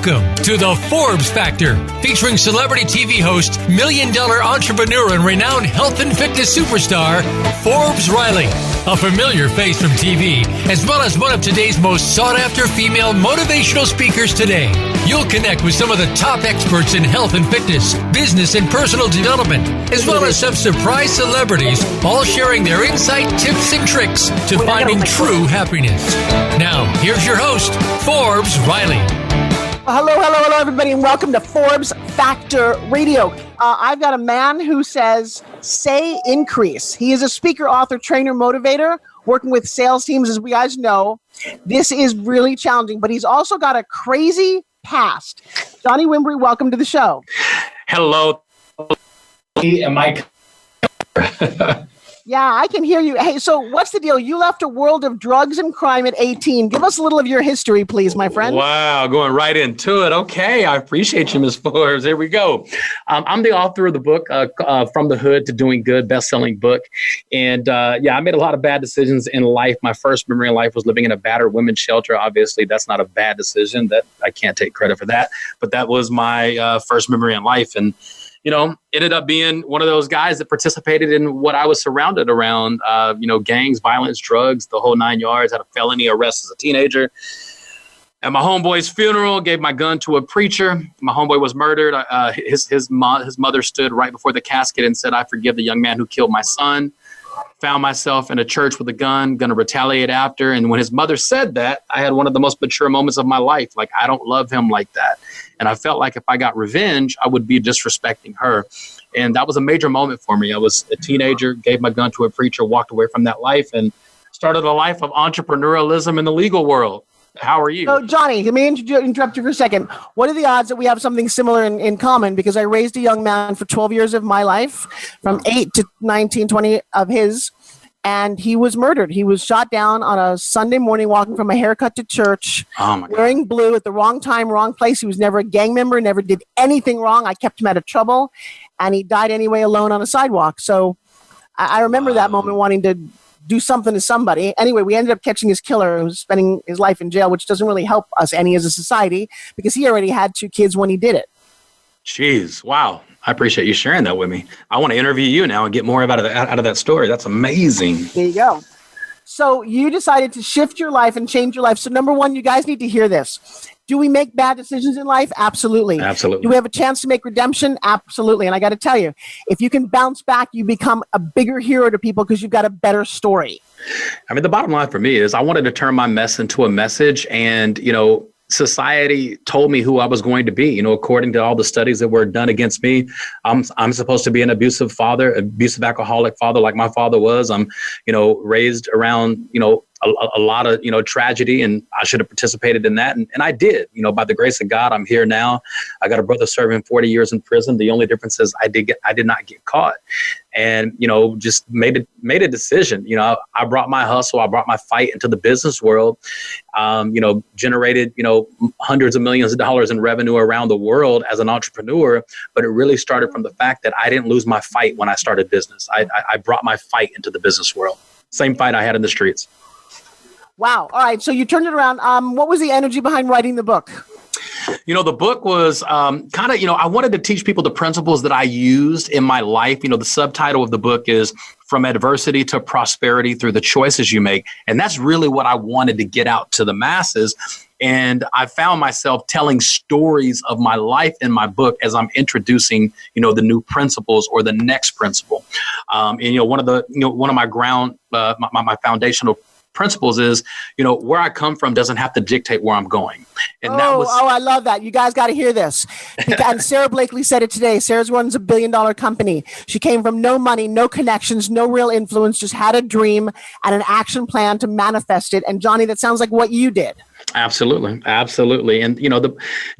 Welcome to the Forbes Factor, featuring celebrity TV host, million-dollar entrepreneur, and renowned health and fitness superstar, Forbes Riley. A familiar face from TV, as well as one of today's most sought-after female motivational speakers today. You'll connect with some of the top experts in health and fitness, business and personal development, as well as some surprise celebrities, all sharing their insight, tips, and tricks to finding true happiness. Now, here's your host, Forbes Riley. Hello, everybody, and welcome to Forbes Factor Radio. I've got a man who says, say increase. He is a speaker, author, trainer, motivator, working with sales teams. As we guys know, this is really challenging, but he's also got a crazy past. Johnny Wimbrey, welcome to the show. Hello. Am I? Yeah, I can hear you. Hey, so what's the deal? You left a world of drugs and crime at 18. Give us a little of your history, please, my friend. Wow, going right into it. Okay, I appreciate you, Ms. Forbes. Here we go. I'm the author of the book, From the Hood to Doing Good, best-selling book. And I made a lot of bad decisions in life. My first memory in life was living in a battered women's shelter. Obviously, that's not a bad decision. That I can't take credit for that. But that was my first memory in life. And ended up being one of those guys that participated in what I was surrounded around, gangs, violence, drugs, the whole 9 yards. Had a felony arrest as a teenager. At my homeboy's funeral, gave my gun to a preacher. My homeboy was murdered. His mother stood right before the casket and said, "I forgive the young man who killed my son." Found myself in a church with a gun, going to retaliate after. And when his mother said that, I had one of the most mature moments of my life. Like, I don't love him like that. And I felt like if I got revenge, I would be disrespecting her. And that was a major moment for me. I was a teenager, gave my gun to a preacher, walked away from that life, and started a life of entrepreneurialism in the legal world. How are you? So, Johnny, let me interrupt you for a second. What are the odds that we have something similar in common? Because I raised a young man for 12 years of my life, from 8 to 19, 20 of his, and he was murdered. He was shot down on a Sunday morning walking from a haircut to church, wearing blue at the wrong time, wrong place. He was never a gang member, never did anything wrong. I kept him out of trouble, and he died anyway alone on a sidewalk. So I remember that moment, wanting to do something to somebody. Anyway, we ended up catching his killer, who was spending his life in jail, which doesn't really help us any as a society, because he already had 2 kids when he did it. Jeez. Wow. I appreciate you sharing that with me. I want to interview you now and get more out of that story. That's amazing. There you go. So you decided to shift your life and change your life. So number one, you guys need to hear this. Do we make bad decisions in life? Absolutely. Absolutely. Do we have a chance to make redemption? Absolutely. And I got to tell you, if you can bounce back, you become a bigger hero to people because you've got a better story. I mean, the bottom line for me is I wanted to turn my mess into a message. And, society told me who I was going to be, according to all the studies that were done against me. I'm supposed to be an abusive alcoholic father, like my father was. I'm, raised around, a lot of, tragedy, and I should have participated in that. And I did, by the grace of God, I'm here now. I got a brother serving 40 years in prison. The only difference is I did not get caught, and, just made a decision. I brought my hustle, I brought my fight into the business world, generated, hundreds of millions of dollars in revenue around the world as an entrepreneur. But it really started from the fact that I didn't lose my fight when I started business. I brought my fight into the business world. Same fight I had in the streets. Wow. All right. So you turned it around. What was the energy behind writing the book? The book was kind of, I wanted to teach people the principles that I used in my life. The subtitle of the book is From Adversity to Prosperity Through the Choices You Make. And that's really what I wanted to get out to the masses. And I found myself telling stories of my life in my book as I'm introducing, the new principles or the next principle. One of my ground, my foundational principles is, where I come from doesn't have to dictate where I'm going. And I love that. You guys got to hear this. And Sarah Blakely said it today. Sarah's runs a $1 billion company. She came from no money, no connections, no real influence, just had a dream and an action plan to manifest it. And Johnny, that sounds like what you did. Absolutely. And, you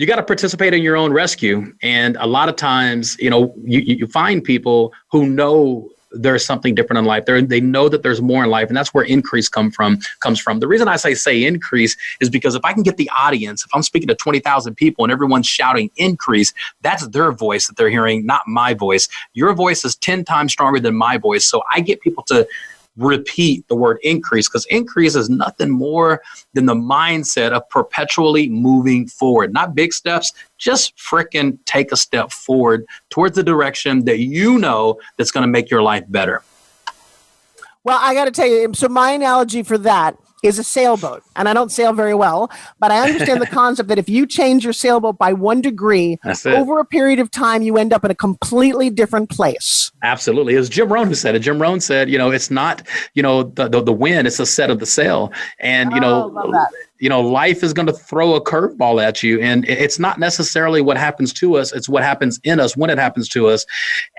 got to participate in your own rescue. And a lot of times, you find people who know there's something different in life. They know that there's more in life, and that's where increase comes from. The reason I say increase is because if I can get the audience, if I'm speaking to 20,000 people and everyone's shouting increase, that's their voice that they're hearing, not my voice. Your voice is 10 times stronger than my voice. So I get people to repeat the word increase, because increase is nothing more than the mindset of perpetually moving forward. Not big steps, just frickin' take a step forward towards the direction that you know that's going to make your life better. Well, I got to tell you, so my analogy for that is a sailboat. And I don't sail very well, but I understand the concept that if you change your sailboat by 1 degree, over a period of time, you end up in a completely different place. Absolutely. It was Jim Rohn who said it. Jim Rohn said, it's not, the wind, it's a set of the sail. And, life is going to throw a curveball at you. And it's not necessarily what happens to us. It's what happens in us when it happens to us.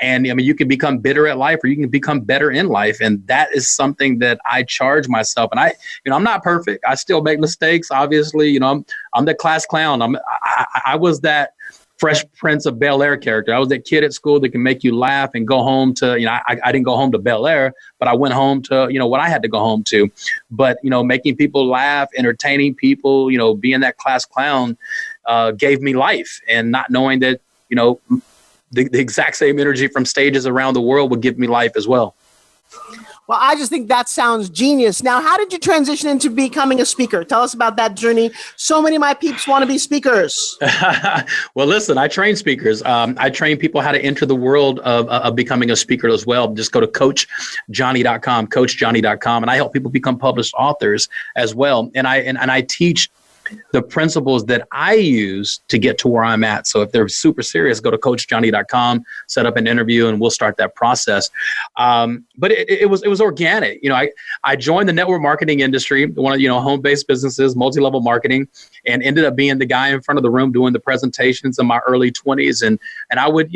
And you can become bitter at life, or you can become better in life. And that is something that I charge myself. And I'm not perfect. I still make mistakes. Obviously, I'm the class clown. I was that Fresh Prince of Bel-Air character. I was that kid at school that can make you laugh and go home to, I didn't go home to Bel-Air, but I went home to, what I had to go home to. But, making people laugh, entertaining people, being that class clown gave me life. And not knowing that, the exact same energy from stages around the world would give me life as well. Well, I just think that sounds genius. Now, how did you transition into becoming a speaker? Tell us about that journey. So many of my peeps want to be speakers. Well, listen, I train speakers. I train people how to enter the world of becoming a speaker as well. Just go to coachjohnny.com, coachjohnny.com, and I help people become published authors as well. And I teach the principles that I use to get to where I'm at. So if they're super serious, go to coachjohnny.com, set up an interview, and we'll start that process. But it was organic. I joined the network marketing industry, one of, home-based businesses, multi-level marketing, and ended up being the guy in front of the room doing the presentations in my early 20s. And I would,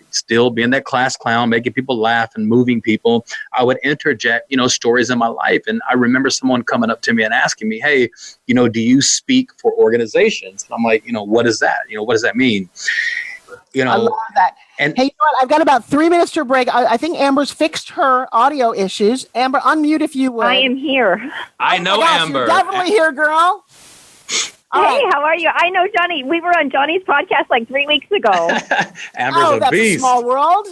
still being that class clown, making people laugh and moving people, I would interject, stories in my life. And I remember someone coming up to me and asking me, hey, do you speak for organizations? And I'm like, what is that? What does that mean? I love that. And hey, you know what? I've got about 3 minutes to break. I think Amber's fixed her audio issues. Amber, unmute if you would. I am here. I know, Amber. You're definitely here, girl. Hey, how are you? I know Johnny. We were on Johnny's podcast like 3 weeks ago. Amber's a beast. A small world.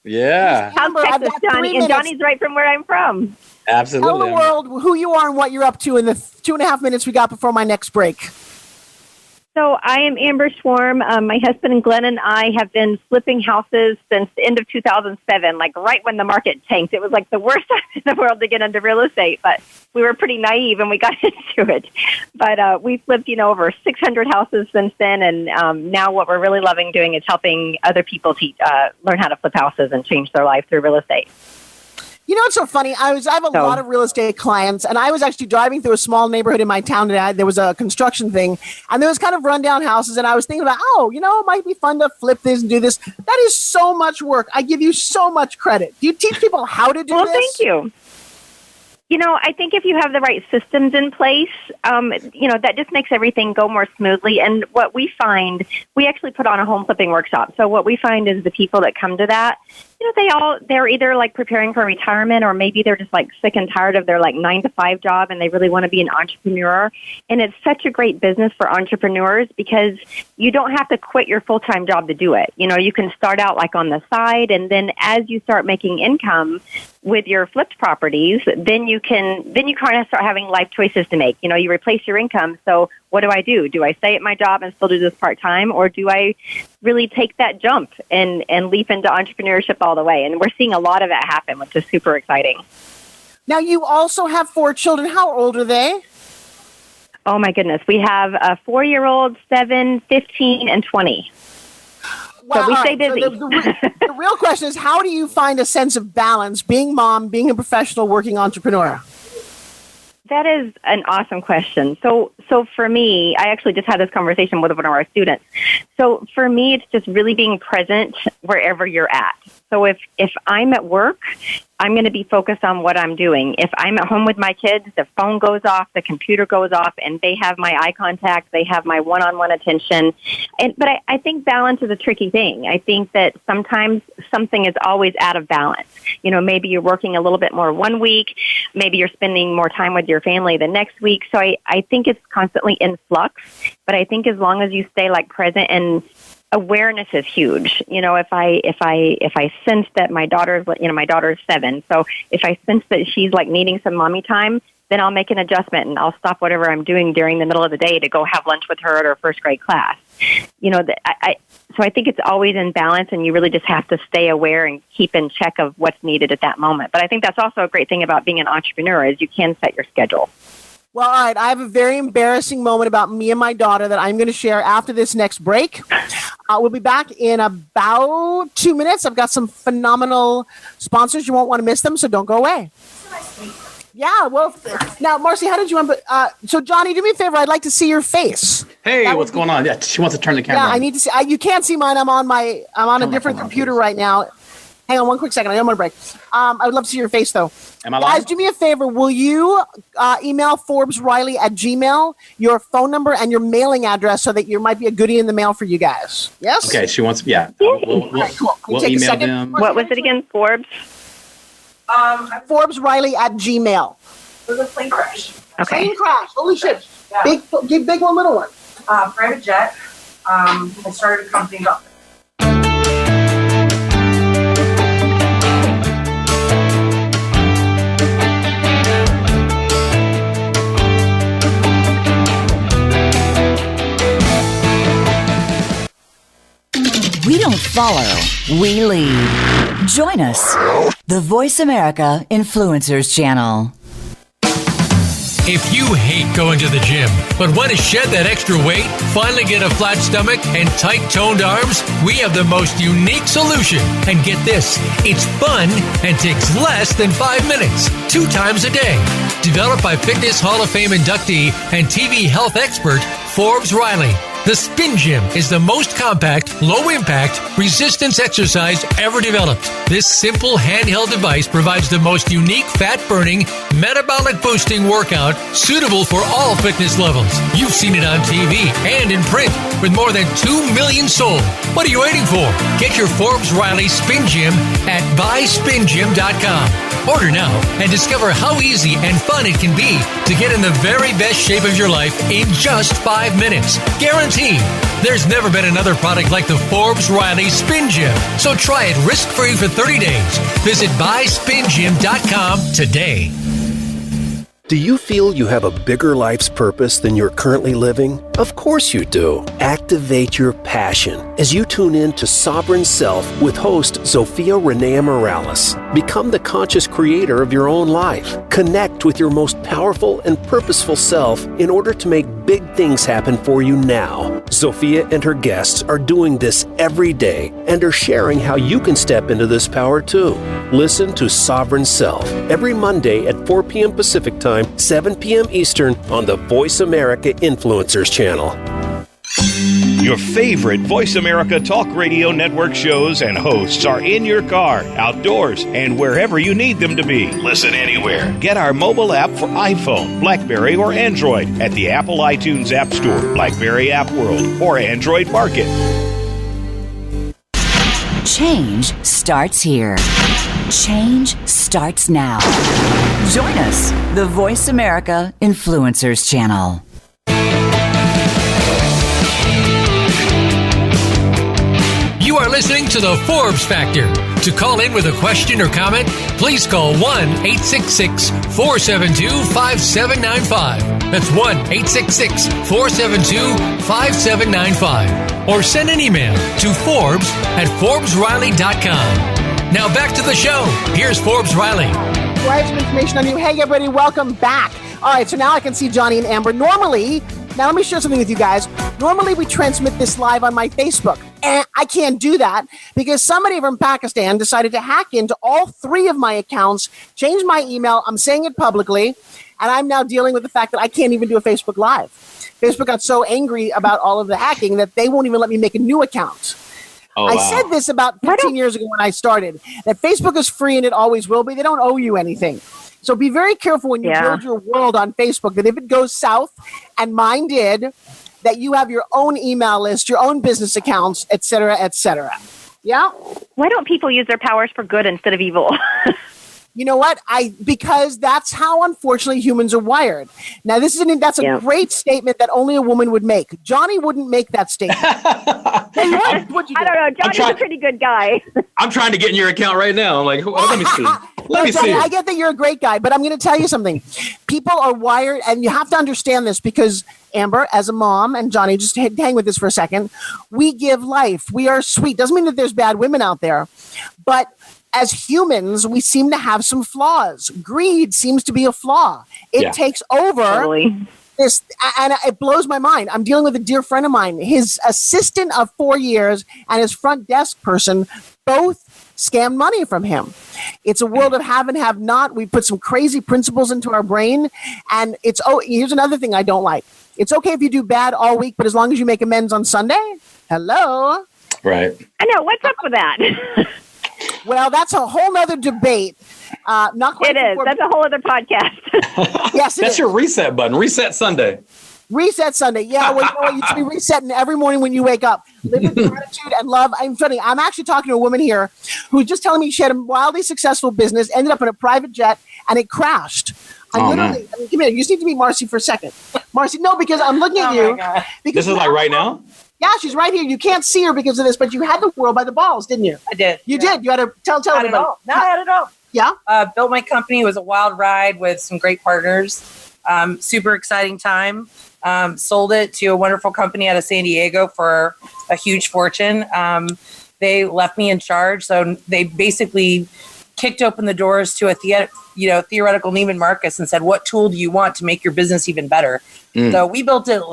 Yeah. Amber, Texas, Johnny, and Johnny's right from where I'm from. Absolutely. Tell the world who you are and what you're up to in the 2.5 minutes we got before my next break. So I am Amber Schwarm. My husband Glenn and I have been flipping houses since the end of 2007, like right when the market tanked. It was like the worst time in the world to get into real estate, but we were pretty naive and we got into it. But we flipped, over 600 houses since then, and now what we're really loving doing is helping other people learn how to flip houses and change their life through real estate. What's so funny? I have a lot of real estate clients, and I was actually driving through a small neighborhood in my town today. There was a construction thing, and there was kind of rundown houses, and I was thinking about, it might be fun to flip this and do this. That is so much work. I give you so much credit. Do you teach people how to do this? Well, thank you. I think if you have the right systems in place, that just makes everything go more smoothly. And what we find, we actually put on a home flipping workshop. So what we find is the people that come to that, they're either like preparing for retirement, or maybe they're just like sick and tired of their like 9-to-5 job and they really want to be an entrepreneur. And it's such a great business for entrepreneurs because you don't have to quit your full-time job to do it. You can start out like on the side, and then as you start making income with your flipped properties, then you kind of start having life choices to make. You replace your income. So what do? Do I stay at my job and still do this part-time, or do I really take that jump and leap into entrepreneurship all the way? And we're seeing a lot of that happen, which is super exciting. Now, you also have 4 children. How old are they? Oh, my goodness. We have a 4-year-old, 7, 15, and 20. Wow. So we stay busy. So the real question is, how do you find a sense of balance, being mom, being a professional, working entrepreneur? That is an awesome question. So for me, I actually just had this conversation with one of our students. So for me, it's just really being present wherever you're at. So if I'm at work, I'm going to be focused on what I'm doing. If I'm at home with my kids, the phone goes off, the computer goes off, and they have my eye contact, they have my one-on-one attention. But I think balance is a tricky thing. I think that sometimes something is always out of balance. Maybe you're working a little bit more one week, maybe you're spending more time with your family the next week. So I think it's constantly in flux, but I think as long as you stay like present and awareness is huge. If I sense that my daughter's 7, so if I sense that she's like needing some mommy time, then I'll make an adjustment and I'll stop whatever I'm doing during the middle of the day to go have lunch with her at her first grade class. So I think it's always in balance, and you really just have to stay aware and keep in check of what's needed at that moment. But I think that's also a great thing about being an entrepreneur is you can set your schedule. Well, all right. I have a very embarrassing moment about me and my daughter that I'm going to share after this next break. We'll be back in about 2 minutes. I've got some phenomenal sponsors. You won't want to miss them, so don't go away. Yeah, well, now, Marcy, how did you want to... so, Johnny, do me a favor. I'd like to see your face. Hey, what's going on? Yeah, she wants to turn the camera on. I need to see... you can't see mine. I'm on a different computer right now. Hang on one quick second. I am on a break. I would love to see your face, though. Am I live? Guys, do me a favor. Will you email ForbesRiley@gmail, your phone number and your mailing address so that you might be a goodie in the mail for you guys? Yes? Okay, she wants... Yeah. All right, cool. We'll email them. What was it again, Forbes? ForbesRiley@gmail. It was a plane crash. Okay. Plane crash. Holy shit. Yeah. Big one, little one. Private jet. I started a company about... We don't follow, we lead. Join us, the Voice America Influencers Channel. If you hate going to the gym, but want to shed that extra weight, finally get a flat stomach and tight toned arms, we have the most unique solution. And get this, it's fun and takes less than 5 minutes, 2 times a day. Developed by Fitness Hall of Fame inductee and TV health expert, Forbes Riley. The Spin Gym is the most compact, low-impact, resistance exercise ever developed. This simple handheld device provides the most unique fat-burning, metabolic-boosting workout suitable for all fitness levels. You've seen it on TV and in print with more than 2 million sold. What are you waiting for? Get your Forbes Riley Spin Gym at buyspingym.com. Order now and discover how easy and fun it can be to get in the very best shape of your life in just 5 minutes. Guaranteed. There's never been another product like the Forbes Riley Spin Gym. So try it risk-free for 30 days. Visit buyspingym.com today. Do you feel you have a bigger life's purpose than you're currently living? Of course you do. Activate your passion as you tune in to Sovereign Self with host Zofia Renea Morales. Become the conscious creator of your own life. Connect with your most powerful and purposeful self in order to make big things happen for you now. Zofia and her guests are doing this every day and are sharing how you can step into this power too. Listen to Sovereign Self every Monday at 4 p.m. Pacific Time, 7 p.m. Eastern on the Voice America Influencers channel. Your favorite Voice America Talk Radio Network shows and hosts are in your car, outdoors, and wherever you need them to be. Listen anywhere. Get our mobile app for iPhone, BlackBerry, or Android at the Apple iTunes App Store, BlackBerry App World, or Android Market. Change starts here. Change starts now. Join us, the Voice America Influencers Channel. You are listening to the Forbes Factor. To call in with a question or comment, please call 1-866-472-5795. That's 1-866-472-5795. Or send an email to Forbes@ForbesRiley.com. Now back to the show. Here's Forbes Riley. I have some information on you. Hey, everybody, welcome back. All right, so now I can see Johnny and Amber. Normally, now let me share something with you guys. Normally, we transmit this live on my Facebook. And I can't do that because somebody from Pakistan decided to hack into all 3 of my accounts, change my email. I'm saying it publicly, and I'm now dealing with the fact that I can't even do a Facebook Live. Facebook got so angry about all of the hacking that they won't even let me make a new account. Oh, I wow. said this about 15 years ago when I started, that Facebook is free and it always will be. They don't owe you anything. So be very careful when you build your world on Facebook, that if it goes south, and mine did, that you have your own email list, your own business accounts, et cetera, et cetera. Yeah? Why don't people use their powers for good instead of evil? You know what? Because that's how unfortunately humans are wired. Now that's a great statement that only a woman would make. Johnny wouldn't make that statement. I don't know. Johnny's a pretty good guy. I'm trying to get in your account right now. I'm like, let me see. Let me see. I get that you're a great guy, but I'm going to tell you something. People are wired, and you have to understand this because Amber, as a mom, and Johnny, just hang with this for a second. We give life. We are sweet. Doesn't mean that there's bad women out there, but as humans, we seem to have some flaws. Greed seems to be a flaw. It takes over. Totally. This, and it blows my mind. I'm dealing with a dear friend of mine. His assistant of 4 years and his front desk person both scammed money from him. It's a world of have and have not. We put some crazy principles into our brain. And here's another thing I don't like. It's okay if you do bad all week, but as long as you make amends on Sunday, hello. Right. I know. What's up with that? Well, that's a whole nother debate. Not quite. It is. That's a whole other podcast. Yes, that's your reset button. Reset Sunday. Reset Sunday. Yeah, well, you know what? You should be resetting every morning when you wake up. Live with gratitude and love. I'm actually talking to a woman here who's just telling me she had a wildly successful business, ended up in a private jet, and it crashed. Come here. You just need to meet Marcy for a second. Marcy, no, because I'm looking at you. This is like right now? Yeah, she's right here. You can't see her because of this, but you had the world by the balls, didn't you? I did. You did. You had to tell everybody. No, I had it all. Yeah? Built my company. It was a wild ride with some great partners. Super exciting time. Sold it to a wonderful company out of San Diego for a huge fortune. They left me in charge. So they basically kicked open the doors to a theoretical Neiman Marcus and said, what tool do you want to make your business even better? So we built it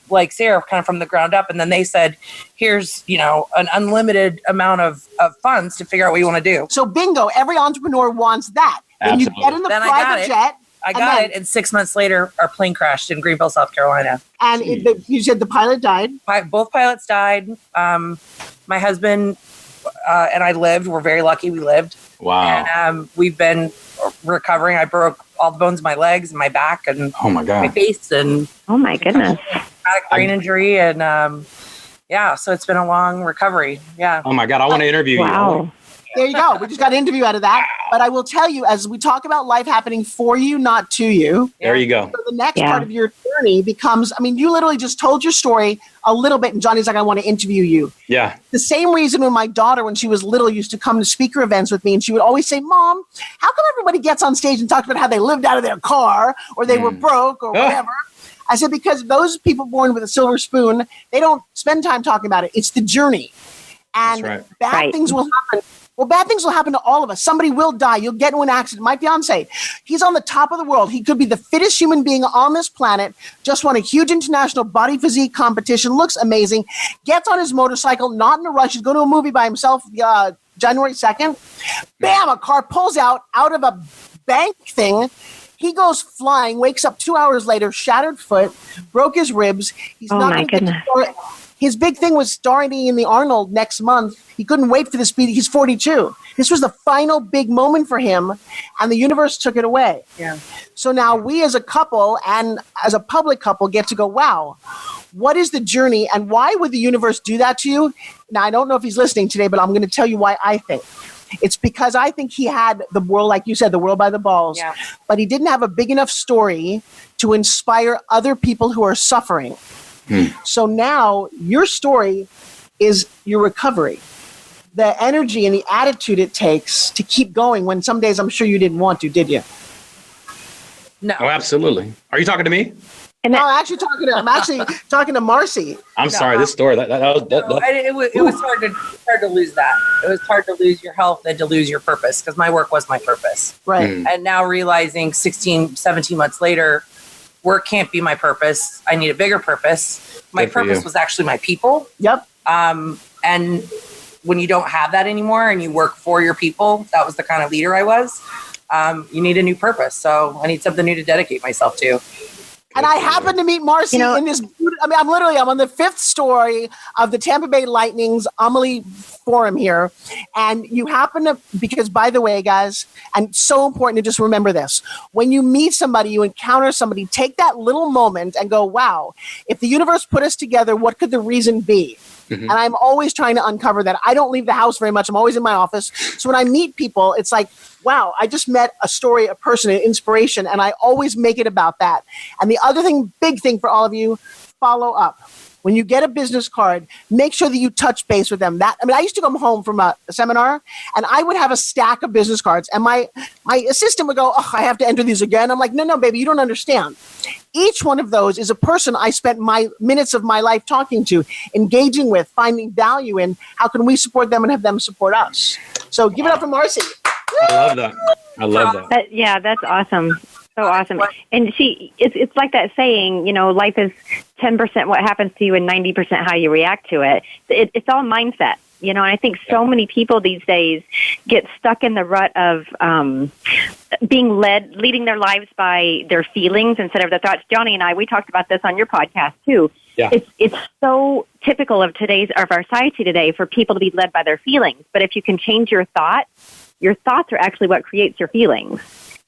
like Sarah, kind of from the ground up. And then they said, here's, an unlimited amount of funds to figure out what you want to do. So bingo, every entrepreneur wants that. Then you get in the private jet. I got it. And 6 months later, our plane crashed in Greenville, South Carolina. And you said the pilot died? Both pilots died. My husband and I lived. We're very lucky we lived. Wow. And we've been recovering. I broke all the bones in my legs and my back and my face. And oh, my goodness. Traumatic brain injury. And so it's been a long recovery. Yeah. Oh, my God. I want to interview you. There you go. We just got an interview out of that. But I will tell you, as we talk about life happening for you, not to you. There you go. So the next part of your journey becomes, you literally just told your story a little bit. And Johnny's like, I want to interview you. Yeah. The same reason when my daughter, when she was little, used to come to speaker events with me. And she would always say, Mom, how come everybody gets on stage and talks about how they lived out of their car or they were broke or whatever? I said, because those people born with a silver spoon, they don't spend time talking about it. It's the journey. And bad things will happen. Well, bad things will happen to all of us. Somebody will die. You'll get into an accident. My fiance, he's on the top of the world. He could be the fittest human being on this planet. Just won a huge international body physique competition. Looks amazing. Gets on his motorcycle, not in a rush. He's going to a movie by himself January 2nd. Bam, a car pulls out of a bank thing. He goes flying, wakes up 2 hours later, shattered foot, broke his ribs. He's not my goodness. His big thing was starring in the Arnold next month. He couldn't wait for the speed. He's 42. This was the final big moment for him, and the universe took it away. Yeah. So now we as a couple and as a public couple get to go, wow, what is the journey, and why would the universe do that to you? Now, I don't know if he's listening today, but I'm going to tell you why I think. It's because I think he had the world, like you said, the world by the balls, but he didn't have a big enough story to inspire other people who are suffering. So now your story is your recovery, the energy and the attitude it takes to keep going when some days I'm sure you didn't want to, did you? No. Oh, absolutely. Are you talking to me? No, I'm actually talking to Marcy. I'm sorry. This story it was hard to lose that. It was hard to lose your health and to lose your purpose, because my work was my purpose. Right. And now realizing 16, 17 months later, work can't be my purpose. I need a bigger purpose. My purpose was actually my people. Yep. And when you don't have that anymore and you work for your people, that was the kind of leader I was. You need a new purpose. So I need something new to dedicate myself to. And I happened to meet Marcy in this. I'm on the 5th story of the Tampa Bay Lightning's Amelie Forum here. And you happen to, because by the way, guys, and it's so important to just remember this. When you meet somebody, you encounter somebody, take that little moment and go, wow, if the universe put us together, what could the reason be? And I'm always trying to uncover that. I don't leave the house very much. I'm always in my office. So when I meet people, it's like, wow, I just met a story, a person, an inspiration, and I always make it about that. And the other thing, big thing for all of you, follow up. When you get a business card, make sure that you touch base with them. I used to come home from a seminar, and I would have a stack of business cards, and my assistant would go, "Oh, I have to enter these again." I'm like, "No, baby, you don't understand. Each one of those is a person I spent my minutes of my life talking to, engaging with, finding value in. How can we support them and have them support us?" So give it up for Marcy. I love that. Yeah, that's awesome. So awesome. And it's like that saying, life is 10% what happens to you and 90% how you react to it. It's all mindset, and I think so many people these days get stuck in the rut of leading their lives by their feelings instead of their thoughts. Johnny and I, we talked about this on your podcast too. Yeah. It's so typical of our society today for people to be led by their feelings. But if you can change your thoughts are actually what creates your feelings.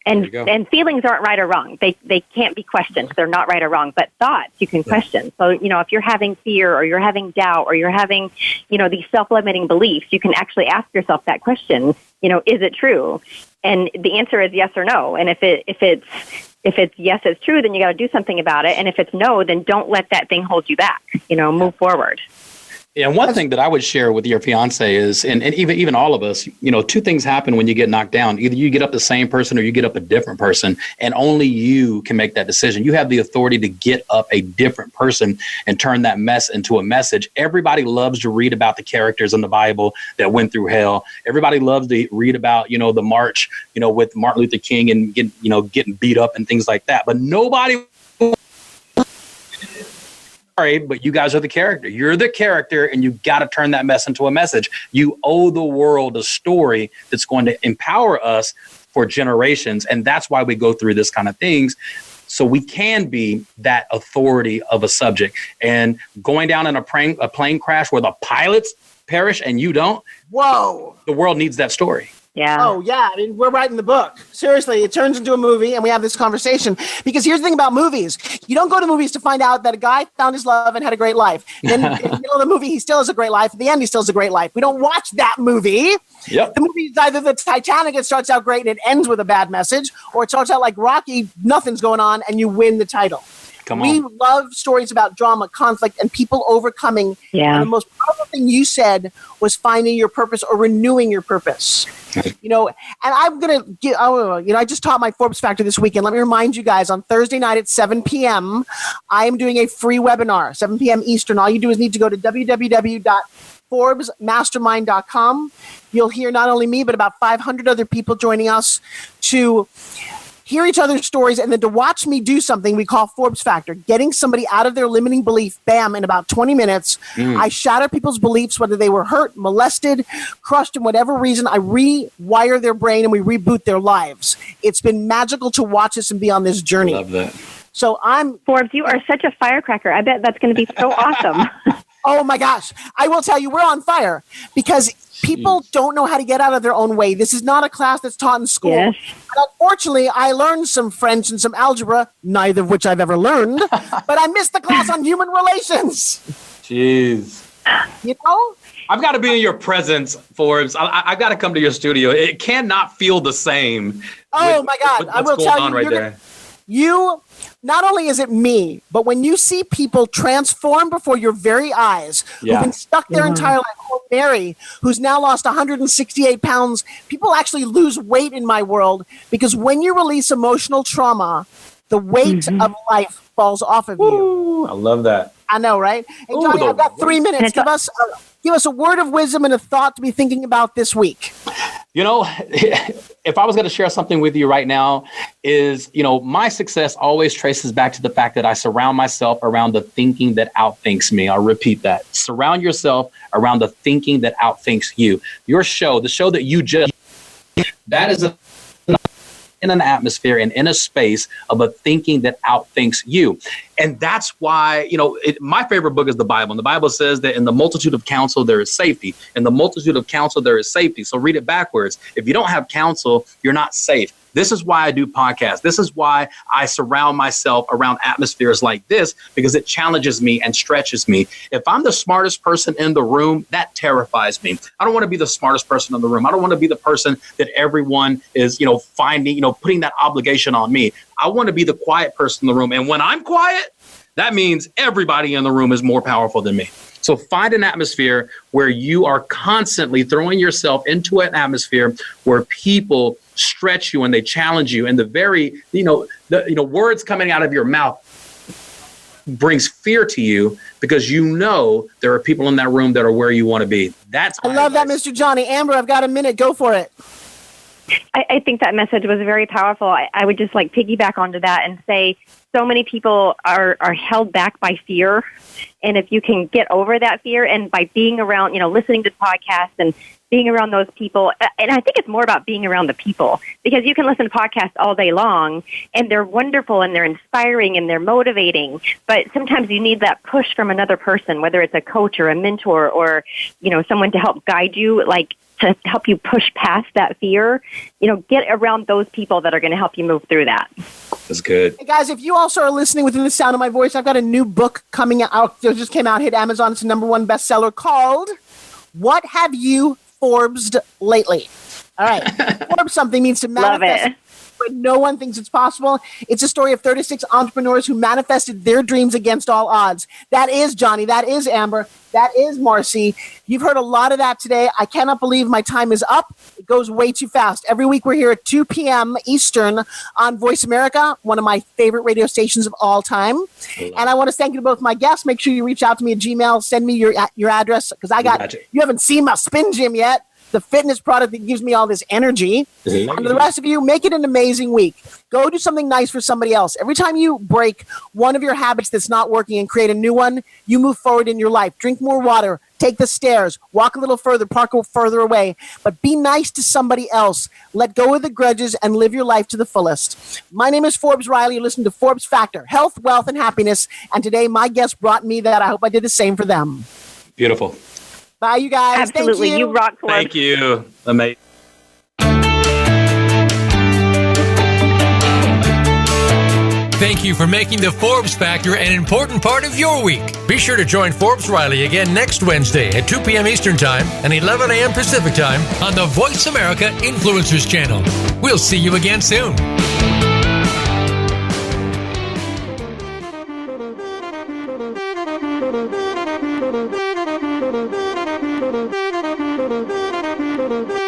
And feelings aren't right or wrong. They can't be questioned. They're not right or wrong. But thoughts you can question. So, if you're having fear or you're having doubt or you're having, these self-limiting beliefs, you can actually ask yourself that question, is it true? And the answer is yes or no. And if it's yes, it's true, then you got to do something about it. And if it's no, then don't let that thing hold you back. Move forward. Yeah, and one thing that I would share with your fiance is, and even all of us, two things happen when you get knocked down. Either you get up the same person or you get up a different person, and only you can make that decision. You have the authority to get up a different person and turn that mess into a message. Everybody loves to read about the characters in the Bible that went through hell. Everybody loves to read about, the march, with Martin Luther King and getting beat up and things like that. But nobody. Sorry, but you guys are the character. You're the character, and you got to turn that mess into a message. You owe the world a story that's going to empower us for generations, and that's why we go through this kind of things, so we can be that authority of a subject. And going down in a plane crash where the pilots perish and you don't, whoa, the world needs that story. Yeah. Oh, yeah. I mean, we're writing the book. Seriously, it turns into a movie, and we have this conversation. Because here's the thing about movies. You don't go to movies to find out that a guy found his love and had a great life. Then in the middle of the movie, he still has a great life. At the end, he still has a great life. We don't watch that movie. Yep. The movie is either the Titanic, it starts out great and it ends with a bad message, or it starts out like Rocky, nothing's going on, and you win the title. We love stories about drama, conflict, and people overcoming. Yeah. And the most powerful thing you said was finding your purpose or renewing your purpose. And I'm going to get, I just taught my Forbes Factor this weekend. Let me remind you guys, on Thursday night at 7 p.m., I am doing a free webinar, 7 p.m. Eastern. All you do is need to go to www.forbesmastermind.com. You'll hear not only me, but about 500 other people joining us to hear each other's stories, and then to watch me do something we call Forbes Factor, getting somebody out of their limiting belief, bam, in about 20 minutes. I shatter people's beliefs, whether they were hurt, molested, crushed in whatever reason. I rewire their brain and we reboot their lives. It's been magical to watch this and be on this journey. Love that. So Forbes, you are such a firecracker. I bet that's going to be so awesome. Oh my gosh. I will tell you, we're on fire because people don't know how to get out of their own way. This is not a class that's taught in school. Yes. And unfortunately, I learned some French and some algebra, neither of which I've ever learned, but I missed the class on human relations. Jeez. I've got to be in your presence, Forbes. I've got to come to your studio. It cannot feel the same. Oh my God. I will tell you. You, not only is it me, but when you see people transform before your very eyes, who've been stuck their entire life, Mary, who's now lost 168 pounds, people actually lose weight in my world because when you release emotional trauma, the weight of life falls off of you. I love that. I know, right? Hey, Johnny, I've got 3 minutes. Give us a word of wisdom and a thought to be thinking about this week. If I was going to share something with you right now is, my success always traces back to the fact that I surround myself around the thinking that outthinks me. I'll repeat that. Surround yourself around the thinking that outthinks you. Your show, the show that you just, that is in an atmosphere and in a space of a thinking that outthinks you. And that's why, my favorite book is the Bible. And the Bible says that in the multitude of counsel, there is safety. In the multitude of counsel, there is safety. So read it backwards. If you don't have counsel, you're not safe. This is why I do podcasts. This is why I surround myself around atmospheres like this, because it challenges me and stretches me. If I'm the smartest person in the room, that terrifies me. I don't want to be the smartest person in the room. I don't want to be the person that everyone is, finding, putting that obligation on me. I want to be the quiet person in the room. And when I'm quiet, that means everybody in the room is more powerful than me. So find an atmosphere where you are constantly throwing yourself into an atmosphere where people stretch you and they challenge you. And the very, words coming out of your mouth brings fear to you because there are people in that room that are where you want to be. I love that, Mr. Johnny. Amber, I've got a minute. Go for it. I think that message was very powerful. I would just piggyback onto that and say so many people are held back by fear. And if you can get over that fear and by being around, listening to podcasts and being around those people, and I think it's more about being around the people, because you can listen to podcasts all day long and they're wonderful and they're inspiring and they're motivating. But sometimes you need that push from another person, whether it's a coach or a mentor or, someone to help guide you, to help you push past that fear. Get around those people that are going to help you move through that. That's good. Hey guys, if you also are listening within the sound of my voice, I've got a new book coming out. It just came out, hit Amazon. It's a #1 bestseller called What Have You Forbes'd Lately? All right. Forbes something means to manifest. Love it. When no one thinks it's possible. It's a story of 36 entrepreneurs who manifested their dreams against all odds. That is Johnny. That is Amber. That is Marcy. You've heard a lot of that today. I cannot believe my time is up. It goes way too fast. Every week we're here at 2 p.m. Eastern on Voice America, one of my favorite radio stations of all time. And I want to thank you to both my guests. Make sure you reach out to me at Gmail. Send me your address because you haven't seen my spin gym yet. The fitness product that gives me all this energy. And to the rest of you, make it an amazing week. Go do something nice for somebody else. Every time you break one of your habits that's not working and create a new one, you move forward in your life. Drink more water, take the stairs, walk a little further, park a little further away, but be nice to somebody else. Let go of the grudges and live your life to the fullest. My name is Forbes Riley. You listen to Forbes Factor, Health, Wealth, and Happiness. And today my guest brought me that. I hope I did the same for them. Beautiful. Bye, you guys. Absolutely. Thank you. You rock, Forbes. Thank you. Amazing. Thank you for making the Forbes Factor an important part of your week. Be sure to join Forbes Riley again next Wednesday at 2 p.m. Eastern Time and 11 a.m. Pacific Time on the Voice America Influencers Channel. We'll see you again soon. Thank you.